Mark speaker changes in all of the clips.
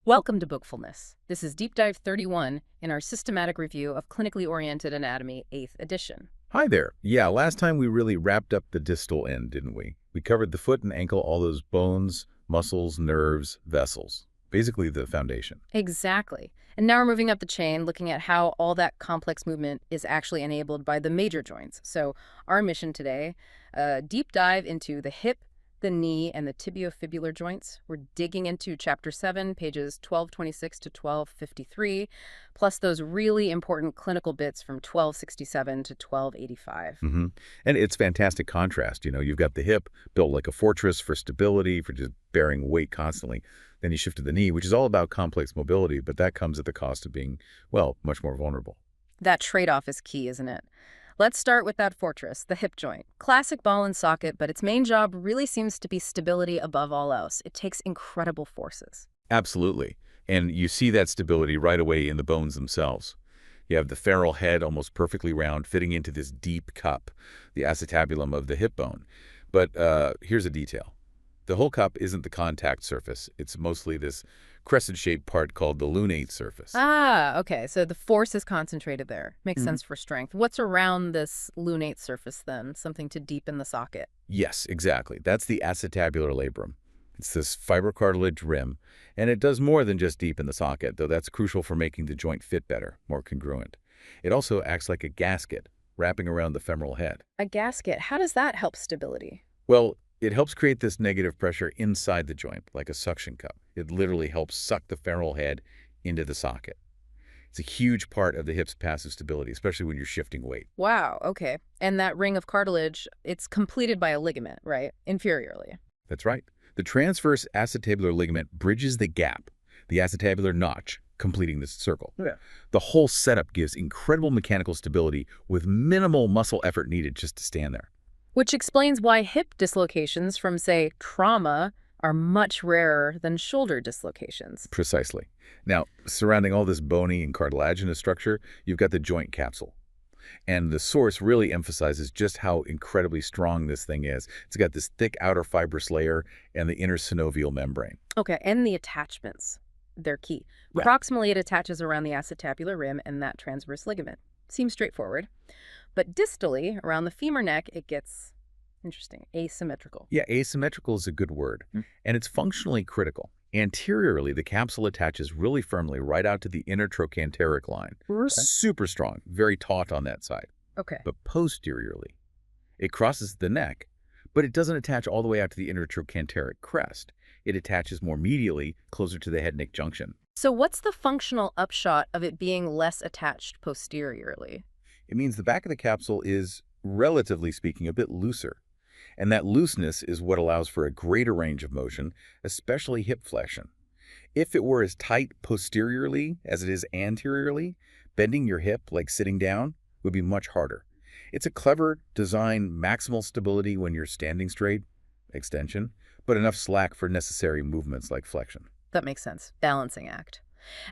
Speaker 1: Welcome to Bookfulness. This is Deep Dive 31 in our systematic review of Clinically Oriented Anatomy, 8th edition.
Speaker 2: Hi there. Yeah, last time we really wrapped up the distal end, didn't we? We covered the foot and ankle, all those bones, muscles, nerves, vessels. Basically the foundation.
Speaker 1: Exactly. And now we're moving up the chain, looking at how all that complex movement is actually enabled by the major joints. So our mission today, a deep dive into the hip, the knee, and the tibiofibular joints. We're digging into Chapter 7, pages 1226 to 1253, plus those really important clinical bits from 1267 to 1285.
Speaker 2: And it's fantastic contrast. You've got the hip built like a fortress for stability, for just bearing weight constantly. Then you shift to the knee, which is all about complex mobility, but that comes at the cost of being, well, much more vulnerable.
Speaker 1: That trade-off is key, isn't it? Let's start with that fortress, the hip joint. Classic ball and socket, but its main job really seems to be stability above all else. It takes incredible forces.
Speaker 2: Absolutely. And you see that stability right away in the bones themselves. You have the femoral head almost perfectly round, fitting into this deep cup, the acetabulum of the hip bone. But here's a detail. The whole cup isn't the contact surface. It's mostly this crescent-shaped part called the lunate surface.
Speaker 1: Ah, okay. So the force is concentrated there. Makes sense for strength. What's around this lunate surface then? Something to deepen the socket?
Speaker 2: Yes, exactly. That's the acetabular labrum. It's this fibrocartilage rim, and it does more than just deepen the socket, though that's crucial for making the joint fit better, more congruent. It also acts like a gasket, wrapping around the femoral head.
Speaker 1: A gasket. How does that help stability?
Speaker 2: Well, it helps create this negative pressure inside the joint, like a suction cup. It literally helps suck the femoral head into the socket. It's a huge part of the hip's passive stability, especially when you're shifting weight.
Speaker 1: Wow, okay. And that ring of cartilage, it's completed by a ligament, right? Inferiorly.
Speaker 2: That's right. The transverse acetabular ligament bridges the gap, the acetabular notch, completing this circle.
Speaker 1: Yeah.
Speaker 2: The whole setup gives incredible mechanical stability with minimal muscle effort needed just to stand there.
Speaker 1: Which explains why hip dislocations from, say, trauma are much rarer than shoulder dislocations.
Speaker 2: Precisely. Now, surrounding all this bony and cartilaginous structure, you've got the joint capsule. And the source really emphasizes just how incredibly strong this thing is. It's got this thick outer fibrous layer and the inner synovial membrane.
Speaker 1: Okay, and the attachments. They're key.
Speaker 2: Yeah.
Speaker 1: Proximally, it attaches around the acetabular rim and that transverse ligament. Seems straightforward. But distally, around the femur neck, it gets, interesting, asymmetrical.
Speaker 2: Yeah, asymmetrical is a good word, and it's functionally critical. Anteriorly, the capsule attaches really firmly right out to the inner trochanteric line.
Speaker 1: Okay.
Speaker 2: Super strong, very taut on that side.
Speaker 1: Okay.
Speaker 2: But posteriorly, it crosses the neck, but it doesn't attach all the way out to the inner trochanteric crest. It attaches more medially, closer to the head-neck junction.
Speaker 1: So what's the functional upshot of it being less attached posteriorly?
Speaker 2: It means the back of the capsule is, relatively speaking, a bit looser. And that looseness is what allows for a greater range of motion, especially hip flexion. If it were as tight posteriorly as it is anteriorly, bending your hip, like sitting down, would be much harder. It's a clever design, maximal stability when you're standing straight, extension, but enough slack for necessary movements like flexion.
Speaker 1: That makes sense. Balancing act.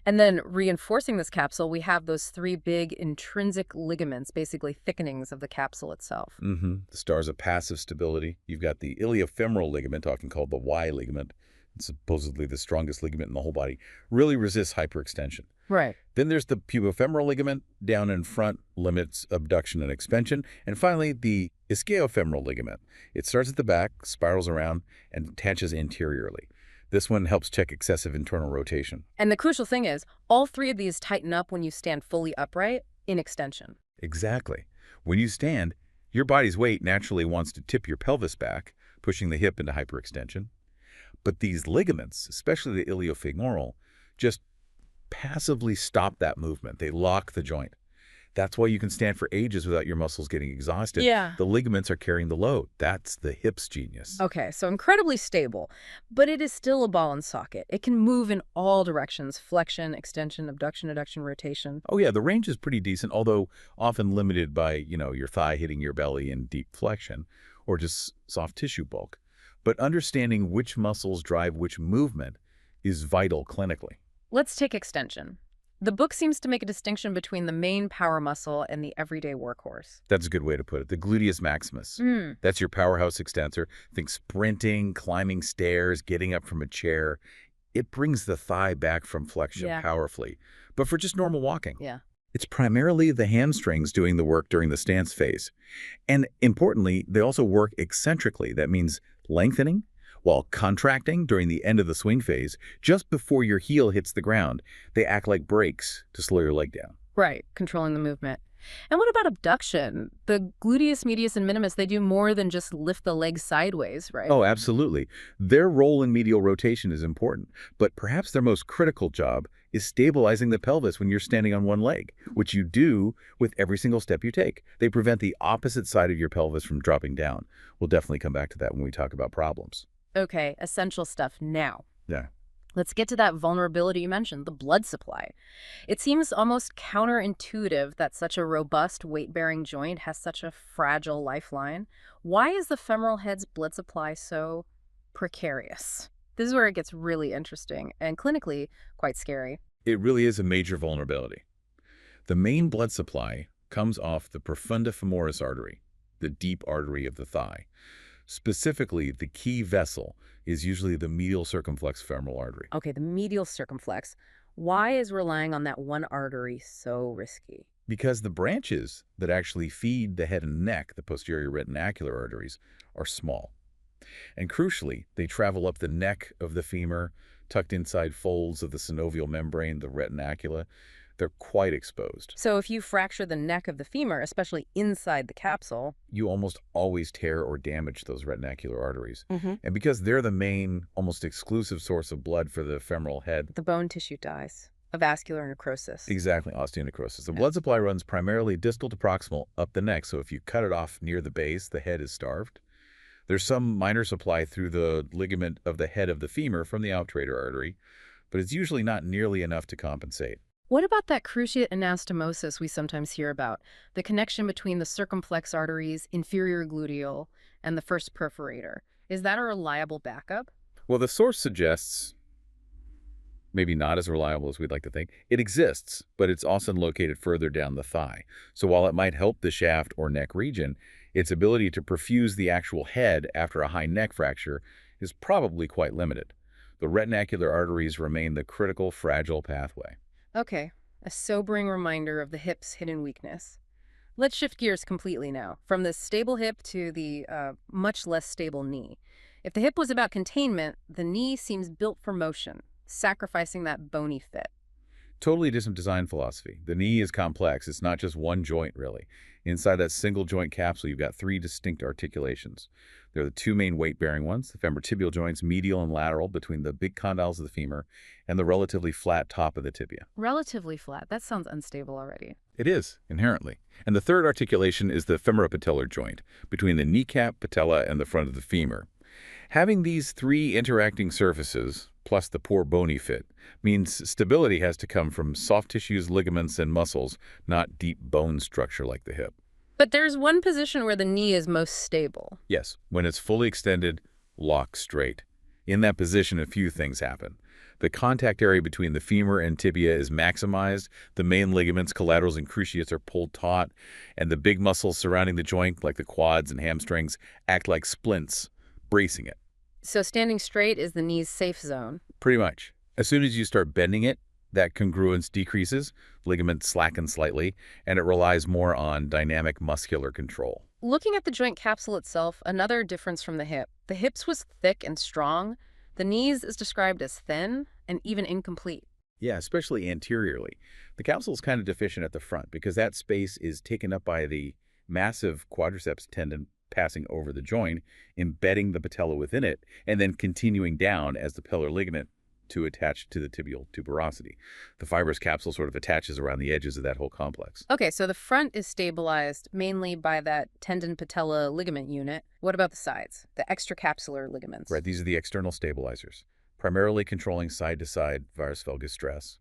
Speaker 1: And then reinforcing this capsule, we have those three big intrinsic ligaments, basically thickenings of the capsule itself.
Speaker 2: The stars of passive stability. You've got the iliofemoral ligament, often called the Y ligament. It's supposedly the strongest ligament in the whole body. Really resists hyperextension.
Speaker 1: Right.
Speaker 2: Then there's the pubofemoral ligament, down in front, limits abduction and expansion. And finally, the ischiofemoral ligament. It starts at the back, spirals around, and attaches anteriorly. This one helps check excessive internal rotation.
Speaker 1: And the crucial thing is, all three of these tighten up when you stand fully upright in extension.
Speaker 2: Exactly. When you stand, your body's weight naturally wants to tip your pelvis back, pushing the hip into hyperextension. But these ligaments, especially the iliofemoral, just passively stop that movement. They lock the joint. That's why you can stand for ages without your muscles getting exhausted.
Speaker 1: Yeah.
Speaker 2: The ligaments are carrying the load. That's the hip's genius.
Speaker 1: Okay, so incredibly stable, but it is still a ball and socket. It can move in all directions: flexion, extension, abduction, adduction, rotation.
Speaker 2: Oh yeah, the range is pretty decent, although often limited by, your thigh hitting your belly in deep flexion or just soft tissue bulk. But understanding which muscles drive which movement is vital clinically.
Speaker 1: Let's take extension. The book seems to make a distinction between the main power muscle and the everyday workhorse.
Speaker 2: That's a good way to put it. The gluteus maximus. That's your powerhouse extensor. Think sprinting, climbing stairs, getting up from a chair. It brings the thigh back from flexion
Speaker 1: Yeah.
Speaker 2: powerfully, but for just normal walking.
Speaker 1: Yeah.
Speaker 2: It's primarily the hamstrings doing the work during the stance phase. And importantly, they also work eccentrically. That means lengthening while contracting during the end of the swing phase. Just before your heel hits the ground, they act like brakes to slow your leg down.
Speaker 1: Right, controlling the movement. And what about abduction? The gluteus medius and minimus, they do more than just lift the leg sideways, right?
Speaker 2: Oh, absolutely. Their role in medial rotation is important, but perhaps their most critical job is stabilizing the pelvis when you're standing on one leg, which you do with every single step you take. They prevent the opposite side of your pelvis from dropping down. We'll definitely come back to that when we talk about problems.
Speaker 1: Okay, essential stuff now.
Speaker 2: Yeah.
Speaker 1: Let's get to that vulnerability you mentioned, the blood supply. It seems almost counterintuitive that such a robust weight-bearing joint has such a fragile lifeline. Why is the femoral head's blood supply so precarious? This is where it gets really interesting and clinically quite scary.
Speaker 2: It really is a major vulnerability. The main blood supply comes off the profunda femoris artery, the deep artery of the thigh. Specifically, the key vessel is usually the medial circumflex femoral artery.
Speaker 1: Okay, the medial circumflex. Why is relying on that one artery so risky?
Speaker 2: Because the branches that actually feed the head and neck, the posterior retinacular arteries, are small. And crucially, they travel up the neck of the femur, tucked inside folds of the synovial membrane, the retinacula. They're quite exposed.
Speaker 1: So if you fracture the neck of the femur, especially inside the capsule,
Speaker 2: You almost always tear or damage those retinacular arteries.
Speaker 1: Mhm.
Speaker 2: And because they're the main, almost exclusive source of blood for the femoral head,
Speaker 1: the bone tissue dies. A vascular necrosis.
Speaker 2: exactly, osteonecrosis. The
Speaker 1: Yeah.
Speaker 2: blood supply runs primarily distal to proximal up the neck, so if you cut it off near the base, the head is starved. There's some minor supply through the ligament of the head of the femur from the obturator artery, but it's usually not nearly enough to compensate.
Speaker 1: What about that cruciate anastomosis we sometimes hear about? The connection between the circumflex arteries, inferior gluteal, and the first perforator. Is that a reliable backup?
Speaker 2: Well, the source suggests, maybe not as reliable as we'd like to think, it exists, but it's often located further down the thigh. So while it might help the shaft or neck region, its ability to perfuse the actual head after a high neck fracture is probably quite limited. The retinacular arteries remain the critical, fragile pathway.
Speaker 1: Okay, a sobering reminder of the hip's hidden weakness. Let's shift gears completely now, from the stable hip to the much less stable knee. If the hip was about containment, the knee seems built for motion, sacrificing that bony fit.
Speaker 2: Totally different design philosophy. The knee is complex. It's not just one joint, really. Inside that single joint capsule, you've got three distinct articulations. There are the two main weight-bearing ones, the femorotibial joints, medial and lateral, between the big condyles of the femur, and the relatively flat top of the tibia.
Speaker 1: Relatively flat. That sounds unstable already.
Speaker 2: It is, inherently. And the third articulation is the femoropatellar joint, between the kneecap, patella, and the front of the femur. Having these three interacting surfaces, plus the poor bony fit, means stability has to come from soft tissues, ligaments, and muscles, not deep bone structure like the hip.
Speaker 1: But there's one position where the knee is most stable.
Speaker 2: Yes, when it's fully extended, lock straight. In that position, a few things happen. The contact area between the femur and tibia is maximized, the main ligaments, collaterals, and cruciates are pulled taut, and the big muscles surrounding the joint, like the quads and hamstrings, act like splints, bracing it.
Speaker 1: So standing straight is the knee's safe zone.
Speaker 2: Pretty much. As soon as you start bending it, that congruence decreases, ligament slackens slightly, and it relies more on dynamic muscular control.
Speaker 1: Looking at the joint capsule itself, another difference from the hip. The hip's was thick and strong. The knee's is described as thin and even incomplete.
Speaker 2: Yeah, especially anteriorly. The capsule is kind of deficient at the front because that space is taken up by the massive quadriceps tendon passing over the joint, embedding the patella within it, and then continuing down as the patellar ligament to attach to the tibial tuberosity. The fibrous capsule sort of attaches around the edges of that whole complex.
Speaker 1: Okay, so the front is stabilized mainly by that tendon patella ligament unit. What about the sides? The extracapsular ligaments?
Speaker 2: Right, these are the external stabilizers, primarily controlling side-to-side varus valgus stress.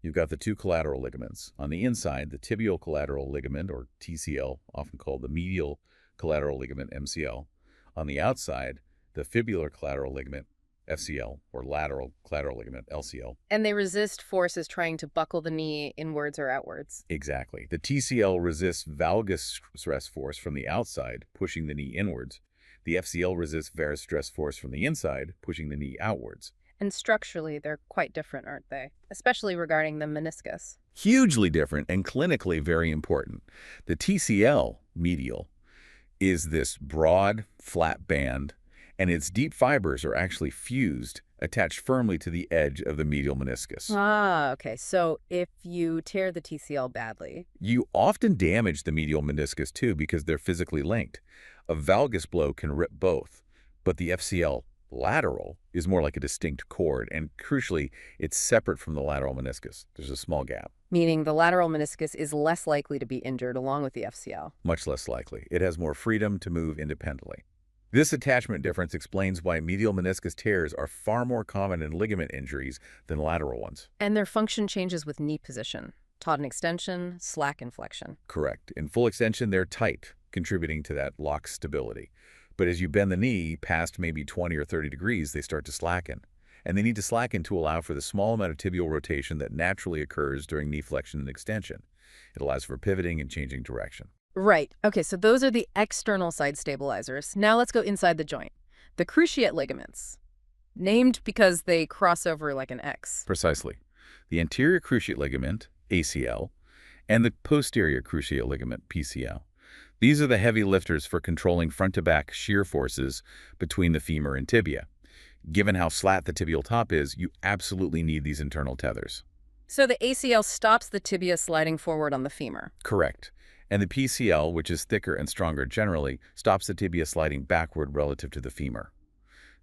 Speaker 2: You've got the two collateral ligaments. On the inside, the tibial collateral ligament, or TCL, often called the medial collateral ligament, MCL. On the outside, the fibular collateral ligament, FCL, or lateral collateral ligament, LCL.
Speaker 1: And they resist forces trying to buckle the knee inwards or outwards.
Speaker 2: Exactly. The TCL resists valgus stress force from the outside, pushing the knee inwards. The FCL resists varus stress force from the inside, pushing the knee outwards.
Speaker 1: And structurally, they're quite different, aren't they? Especially regarding the meniscus.
Speaker 2: Hugely different and clinically very important. The TCL, medial, is this broad, flat band, and its deep fibers are actually fused, attached firmly to the edge of the medial meniscus.
Speaker 1: Ah, okay. So if you tear the TCL badly.
Speaker 2: You often damage the medial meniscus too because they're physically linked. A valgus blow can rip both, but the FCL lateral is more like a distinct cord, and crucially, it's separate from the lateral meniscus. There's a small gap.
Speaker 1: Meaning the lateral meniscus is less likely to be injured along with the FCL.
Speaker 2: Much less likely. It has more freedom to move independently. This attachment difference explains why medial meniscus tears are far more common in ligament injuries than lateral ones.
Speaker 1: And their function changes with knee position. Taut and extension, slack and flexion.
Speaker 2: Correct. In full extension, they're tight, contributing to that lock stability. But as you bend the knee past maybe 20 or 30 degrees, they start to slacken. And they need to slacken to allow for the small amount of tibial rotation that naturally occurs during knee flexion and extension. It allows for pivoting and changing direction.
Speaker 1: Right. Okay, so those are the external side stabilizers. Now let's go inside the joint. The cruciate ligaments, named because they cross over like an X.
Speaker 2: Precisely. The anterior cruciate ligament, ACL, and the posterior cruciate ligament, PCL. These are the heavy lifters for controlling front-to-back shear forces between the femur and tibia. Given how flat the tibial top is, you absolutely need these internal tethers.
Speaker 1: So the ACL stops the tibia sliding forward on the femur.
Speaker 2: Correct. And the PCL, which is thicker and stronger generally, stops the tibia sliding backward relative to the femur.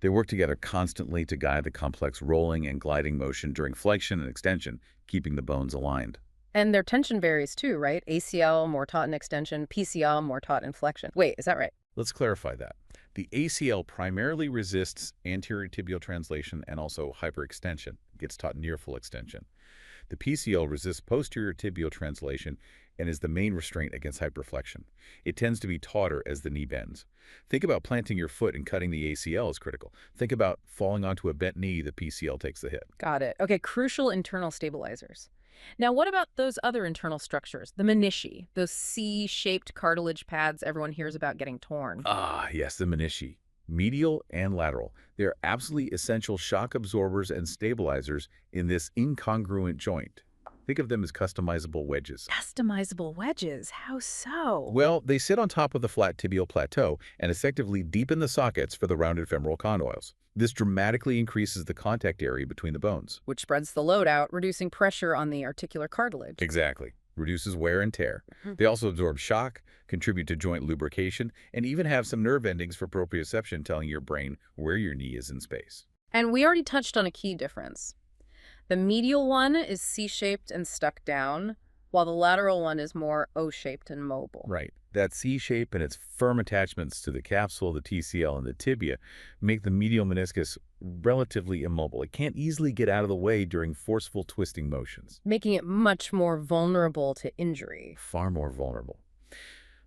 Speaker 2: They work together constantly to guide the complex rolling and gliding motion during flexion and extension, keeping the bones aligned.
Speaker 1: And their tension varies too, right? ACL, more taut in extension, PCL, more taut in flexion. Wait, is that right?
Speaker 2: Let's clarify that. The ACL primarily resists anterior tibial translation and also hyperextension. It gets taut near full extension. The PCL resists posterior tibial translation and is the main restraint against hyperflexion. It tends to be tauter as the knee bends. Think about planting your foot and cutting the ACL is critical. Think about falling onto a bent knee, the PCL takes the hit.
Speaker 1: Got it. Okay, crucial internal stabilizers. Now, what about those other internal structures, the menisci, those C-shaped cartilage pads everyone hears about getting torn?
Speaker 2: Ah, yes, the menisci. Medial and lateral. They are absolutely essential shock absorbers and stabilizers in this incongruent joint. Think of them as customizable wedges.
Speaker 1: Customizable wedges? How so?
Speaker 2: Well, they sit on top of the flat tibial plateau and effectively deepen the sockets for the rounded femoral condyles. This dramatically increases the contact area between the bones.
Speaker 1: Which spreads the load out, reducing pressure on the articular cartilage.
Speaker 2: Exactly. Reduces wear and tear. They also absorb shock, contribute to joint lubrication, and even have some nerve endings for proprioception telling your brain where your knee is in space.
Speaker 1: And we already touched on a key difference. The medial one is C-shaped and stuck down, while the lateral one is more O-shaped and mobile.
Speaker 2: Right. That C shape and its firm attachments to the capsule, the TCL, and the tibia make the medial meniscus relatively immobile. It can't easily get out of the way during forceful twisting motions.
Speaker 1: Making it much more vulnerable to injury.
Speaker 2: Far more vulnerable.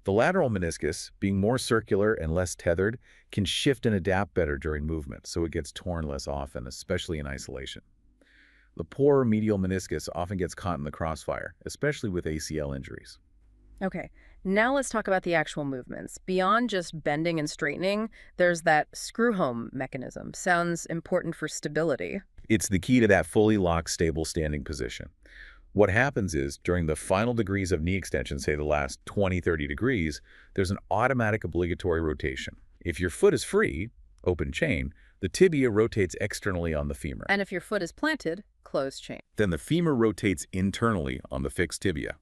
Speaker 2: The lateral meniscus, being more circular and less tethered, can shift and adapt better during movement, so it gets torn less often, especially in isolation. The poor medial meniscus often gets caught in the crossfire, especially with ACL injuries.
Speaker 1: Okay, now let's talk about the actual movements. Beyond just bending and straightening, there's that screw-home mechanism. Sounds important for stability.
Speaker 2: It's the key to that fully locked, stable standing position. What happens is, during the final degrees of knee extension, say the last 20, 30 degrees, there's an automatic obligatory rotation. If your foot is free, open chain, the tibia rotates externally on the femur.
Speaker 1: And if your foot is planted, closed chain.
Speaker 2: Then the femur rotates internally on the fixed tibia.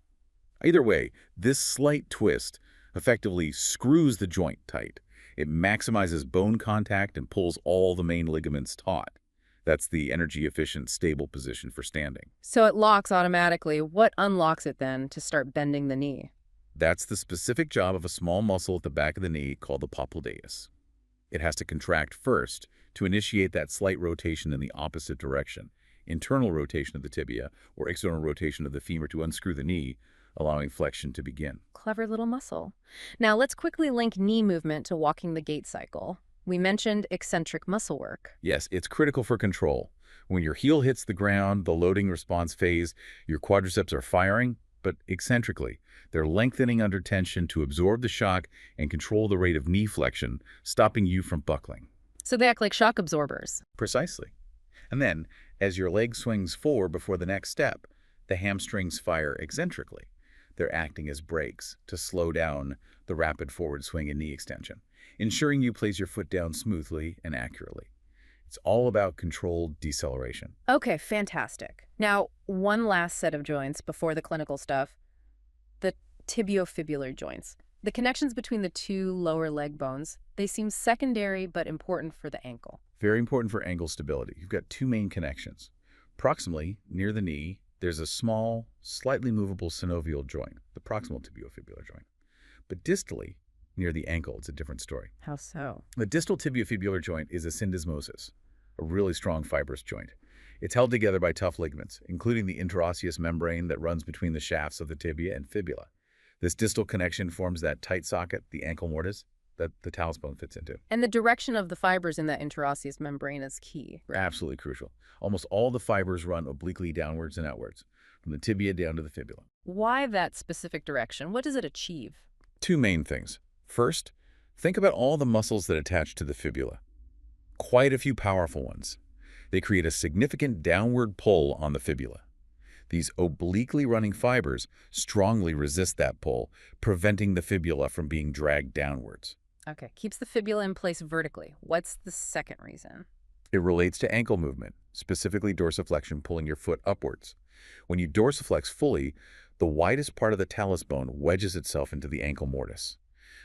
Speaker 2: Either way, this slight twist effectively screws the joint tight. It maximizes bone contact and pulls all the main ligaments taut. That's the energy-efficient, stable position for standing.
Speaker 1: So it locks automatically. What unlocks it then to start bending the knee?
Speaker 2: That's the specific job of a small muscle at the back of the knee called the popliteus. It has to contract first to initiate that slight rotation in the opposite direction, internal rotation of the tibia or external rotation of the femur to unscrew the knee, allowing flexion to begin.
Speaker 1: Clever little muscle. Now let's quickly link knee movement to walking the gait cycle. We mentioned eccentric muscle work.
Speaker 2: Yes, it's critical for control. When your heel hits the ground, the loading response phase, your quadriceps are firing, but eccentrically. They're lengthening under tension to absorb the shock and control the rate of knee flexion, stopping you from buckling.
Speaker 1: So they act like shock absorbers.
Speaker 2: Precisely. And then, as your leg swings forward before the next step, the hamstrings fire eccentrically. They're acting as brakes to slow down the rapid forward swing and knee extension, ensuring you place your foot down smoothly and accurately. It's all about controlled deceleration.
Speaker 1: Okay, fantastic. Now, one last set of joints before the clinical stuff, the tibiofibular joints. The connections between the two lower leg bones, they seem secondary but important for the ankle.
Speaker 2: Very important for ankle stability. You've got two main connections. Proximally, near the knee, there's a small, slightly movable synovial joint, the proximal tibiofibular joint. But distally, near the ankle, it's a different story.
Speaker 1: How so?
Speaker 2: The distal tibiofibular joint is a syndesmosis, a really strong fibrous joint. It's held together by tough ligaments, including the interosseous membrane that runs between the shafts of the tibia and fibula. This distal connection forms that tight socket, the ankle mortise, that the talus bone fits into.
Speaker 1: And the direction of the fibers in that interosseous membrane is key, right?
Speaker 2: Absolutely crucial. Almost all the fibers run obliquely downwards and outwards, from the tibia down to the fibula.
Speaker 1: Why that specific direction? What does it achieve?
Speaker 2: Two main things. First, think about all the muscles that attach to the fibula. Quite a few powerful ones. They create a significant downward pull on the fibula. These obliquely running fibers strongly resist that pull, preventing the fibula from being dragged downwards.
Speaker 1: Okay, keeps the fibula in place vertically. What's the second reason?
Speaker 2: It relates to ankle movement, specifically dorsiflexion, pulling your foot upwards. When you dorsiflex fully, the widest part of the talus bone wedges itself into the ankle mortise.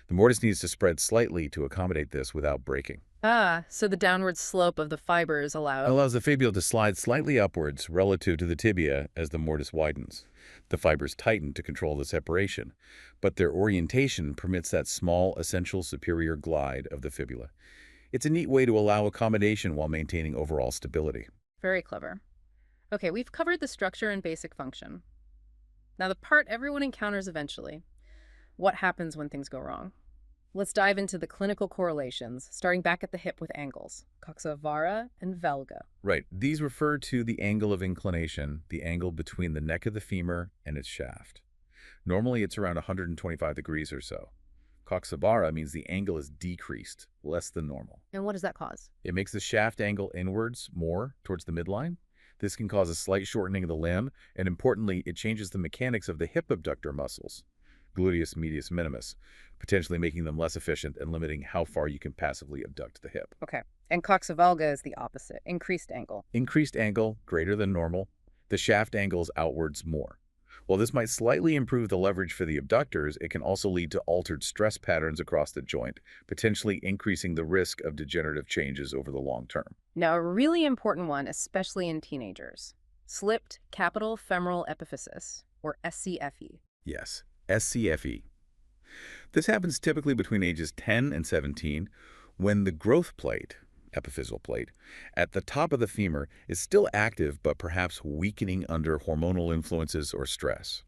Speaker 2: The mortise needs to spread slightly to accommodate this without breaking.
Speaker 1: Ah, so the downward slope of the fibers
Speaker 2: It
Speaker 1: allows...
Speaker 2: allows the fibula to slide slightly upwards relative to the tibia as the mortise widens. The fibers tighten to control the separation, but their orientation permits that small, essential superior glide of the fibula. It's a neat way to allow accommodation while maintaining overall stability.
Speaker 1: Very clever. Okay, we've covered the structure and basic function. Now the part everyone encounters eventually. What happens when things go wrong? Let's dive into the clinical correlations, starting back at the hip with angles, coxa vara and valga.
Speaker 2: Right. These refer to the angle of inclination, the angle between the neck of the femur and its shaft. Normally, it's around 125 degrees or so. Coxa vara means the angle is decreased, less than normal.
Speaker 1: And what does that cause?
Speaker 2: It makes the shaft angle inwards more towards the midline. This can cause a slight shortening of the limb, and importantly, it changes the mechanics of the hip abductor muscles, gluteus medius minimus, potentially making them less efficient and limiting how far you can passively abduct the hip.
Speaker 1: Okay, and coxa valga is the opposite, increased angle.
Speaker 2: Increased angle, greater than normal. The shaft angles outwards more. While this might slightly improve the leverage for the abductors, it can also lead to altered stress patterns across the joint, potentially increasing the risk of degenerative changes over the long term.
Speaker 1: Now, a really important one, especially in teenagers, slipped capital femoral epiphysis, or SCFE.
Speaker 2: Yes, SCFE. This happens typically between ages 10 and 17 when the growth plate, epiphyseal plate, at the top of the femur is still active but perhaps weakening under hormonal influences or stress.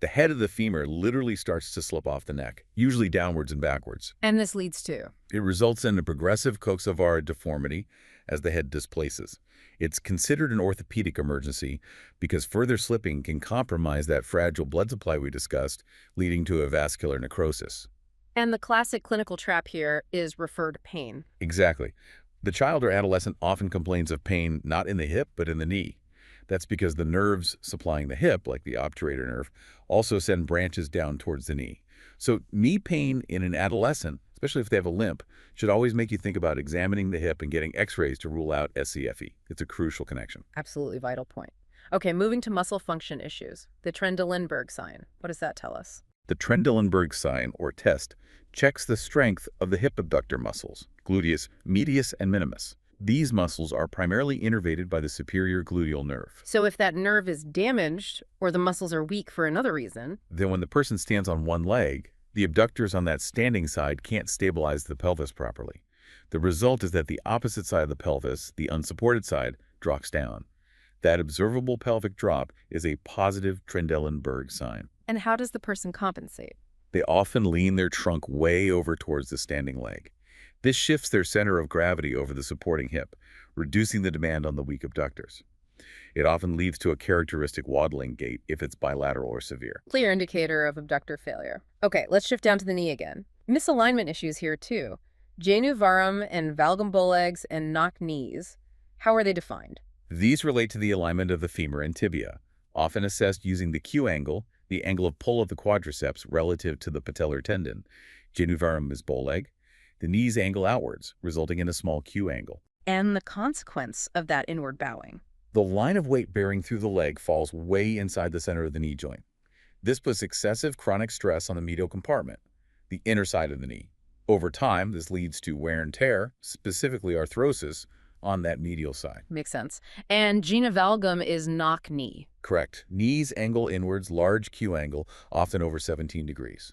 Speaker 2: The head of the femur literally starts to slip off the neck, usually downwards and backwards.
Speaker 1: And this leads to?
Speaker 2: It results in a progressive coxa vara deformity as the head displaces. It's considered an orthopedic emergency because further slipping can compromise that fragile blood supply we discussed, leading to a vascular necrosis.
Speaker 1: And the classic clinical trap here is referred pain.
Speaker 2: Exactly. The child or adolescent often complains of pain not in the hip but in the knee. That's because the nerves supplying the hip, like the obturator nerve, also send branches down towards the knee. So knee pain in an adolescent, especially if they have a limp, should always make you think about examining the hip and getting x-rays to rule out SCFE. It's a crucial connection.
Speaker 1: Absolutely vital point. Okay, moving to muscle function issues. The Trendelenburg sign. What does that tell us?
Speaker 2: The Trendelenburg sign, or test, checks the strength of the hip abductor muscles, gluteus medius and minimus. These muscles are primarily innervated by the superior gluteal nerve.
Speaker 1: So if that nerve is damaged, or the muscles are weak for another reason,
Speaker 2: then when the person stands on one leg, the abductors on that standing side can't stabilize the pelvis properly. The result is that the opposite side of the pelvis, the unsupported side, drops down. That observable pelvic drop is a positive Trendelenburg sign.
Speaker 1: And how does the person compensate?
Speaker 2: They often lean their trunk way over towards the standing leg. This shifts their center of gravity over the supporting hip, reducing the demand on the weak abductors. It often leads to a characteristic waddling gait if it's bilateral or severe.
Speaker 1: Clear indicator of abductor failure. Okay, let's shift down to the knee again. Misalignment issues here too. Genu varum and valgum bolegs and knock knees. How are they defined?
Speaker 2: These relate to the alignment of the femur and tibia, often assessed using the Q angle, the angle of pull of the quadriceps relative to the patellar tendon. Genuvarum is bow leg. The knees angle outwards, resulting in a small Q angle.
Speaker 1: And the consequence of that inward bowing.
Speaker 2: The line of weight bearing through the leg falls way inside the center of the knee joint. This puts excessive chronic stress on the medial compartment, the inner side of the knee. Over time, this leads to wear and tear, specifically arthrosis, on that medial side.
Speaker 1: Makes sense. And gena valgum is knock knee.
Speaker 2: Correct. Knees angle inwards, large Q angle, often over 17 degrees.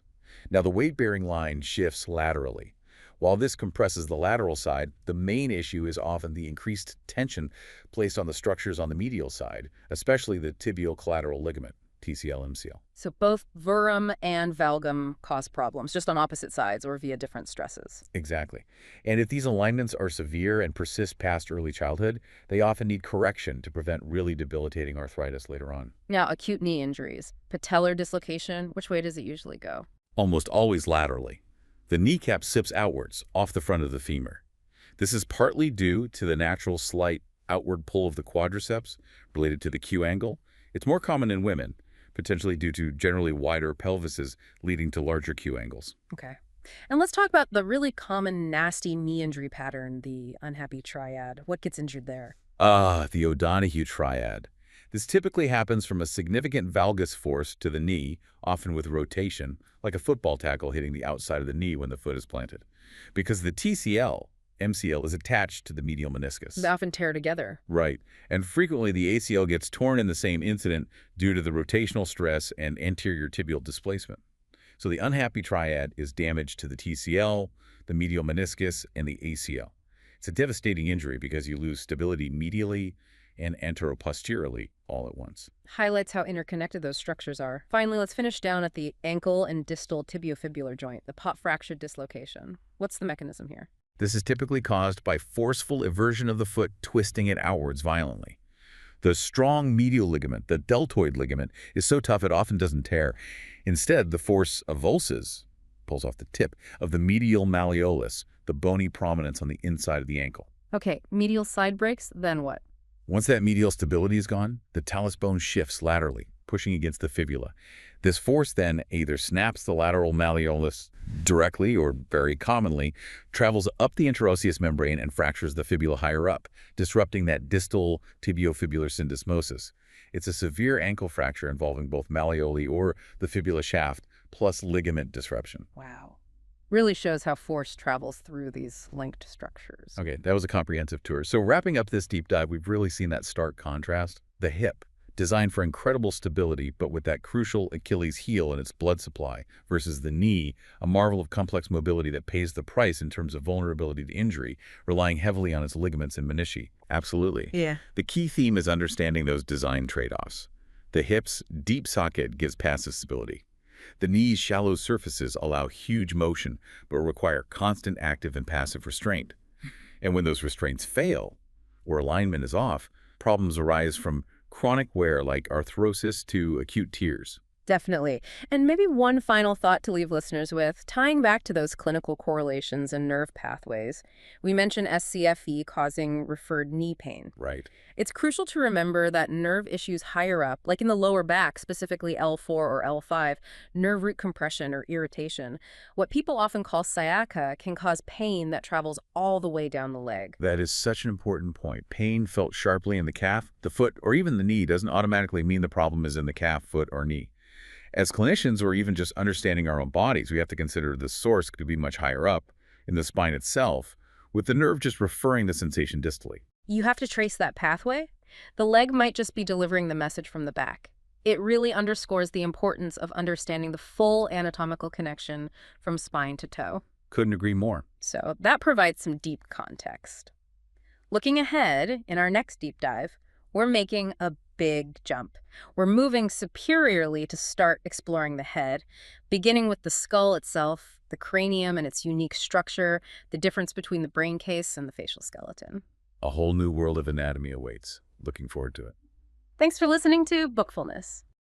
Speaker 2: Now, the weight-bearing line shifts laterally. While this compresses the lateral side, the main issue is often the increased tension placed on the structures on the medial side, especially the tibial collateral ligament, TCL-MCL.
Speaker 1: So both verum and valgum cause problems, just on opposite sides or via different stresses.
Speaker 2: Exactly. And if these alignments are severe and persist past early childhood, they often need correction to prevent really debilitating arthritis later on.
Speaker 1: Now, acute knee injuries. Patellar dislocation, which way does it usually go?
Speaker 2: Almost always laterally. The kneecap sips outwards, off the front of the femur. This is partly due to the natural slight outward pull of the quadriceps related to the Q angle. It's more common in women, potentially due to generally wider pelvises leading to larger Q angles.
Speaker 1: Okay. And let's talk about the really common nasty knee injury pattern, the unhappy triad. What gets injured there?
Speaker 2: The O'Donoghue triad. This typically happens from a significant valgus force to the knee, often with rotation, like a football tackle hitting the outside of the knee when the foot is planted. Because the TCL, MCL, is attached to the medial meniscus.
Speaker 1: They often tear together.
Speaker 2: Right. And frequently the ACL gets torn in the same incident due to the rotational stress and anterior tibial displacement. So the unhappy triad is damage to the TCL, the medial meniscus, and the ACL. It's a devastating injury because you lose stability medially and anteroposteriorly all at once.
Speaker 1: Highlights how interconnected those structures are. Finally, let's finish down at the ankle and distal tibiofibular joint, the pot fracture dislocation. What's the mechanism here?
Speaker 2: This is typically caused by forceful eversion of the foot twisting it outwards violently. The strong medial ligament, the deltoid ligament, is so tough it often doesn't tear. Instead, the force avulses, pulls off the tip, of the medial malleolus, the bony prominence on the inside of the ankle.
Speaker 1: Okay, medial side breaks, then what?
Speaker 2: Once that medial stability is gone, the talus bone shifts laterally, pushing against the fibula. This force then either snaps the lateral malleolus directly or, very commonly, travels up the interosseous membrane and fractures the fibula higher up, disrupting that distal tibiofibular syndesmosis. It's a severe ankle fracture involving both malleoli or the fibula shaft, plus ligament disruption.
Speaker 1: Wow. Really shows how force travels through these linked structures.
Speaker 2: Okay, that was a comprehensive tour. So wrapping up this deep dive, we've really seen that stark contrast. The hip, designed for incredible stability, but with that crucial Achilles heel in its blood supply, versus the knee, a marvel of complex mobility that pays the price in terms of vulnerability to injury, relying heavily on its ligaments and menisci. Absolutely.
Speaker 1: Yeah.
Speaker 2: The key theme is understanding those design trade-offs. The hip's deep socket gives passive stability. The knee's shallow surfaces allow huge motion, but require constant active and passive restraint. And when those restraints fail, or alignment is off, problems arise from chronic wear like arthrosis to acute tears.
Speaker 1: Definitely. And maybe one final thought to leave listeners with, tying back to those clinical correlations and nerve pathways. We mentioned SCFE causing referred knee pain.
Speaker 2: Right.
Speaker 1: It's crucial to remember that nerve issues higher up, like in the lower back, specifically L4 or L5, nerve root compression or irritation, what people often call sciatica, can cause pain that travels all the way down the leg.
Speaker 2: That is such an important point. Pain felt sharply in the calf, the foot, or even the knee doesn't automatically mean the problem is in the calf, foot, or knee. As clinicians, or even just understanding our own bodies, we have to consider the source could be much higher up in the spine itself, with the nerve just referring the sensation distally.
Speaker 1: You have to trace that pathway. The leg might just be delivering the message from the back. It really underscores the importance of understanding the full anatomical connection from spine to toe.
Speaker 2: Couldn't agree more.
Speaker 1: So that provides some deep context. Looking ahead, in our next deep dive, we're making a big jump. We're moving superiorly to start exploring the head, beginning with the skull itself, the cranium and its unique structure, the difference between the brain case and the facial skeleton.
Speaker 2: A whole new world of anatomy awaits. Looking forward to it.
Speaker 1: Thanks for listening to Bookfulness.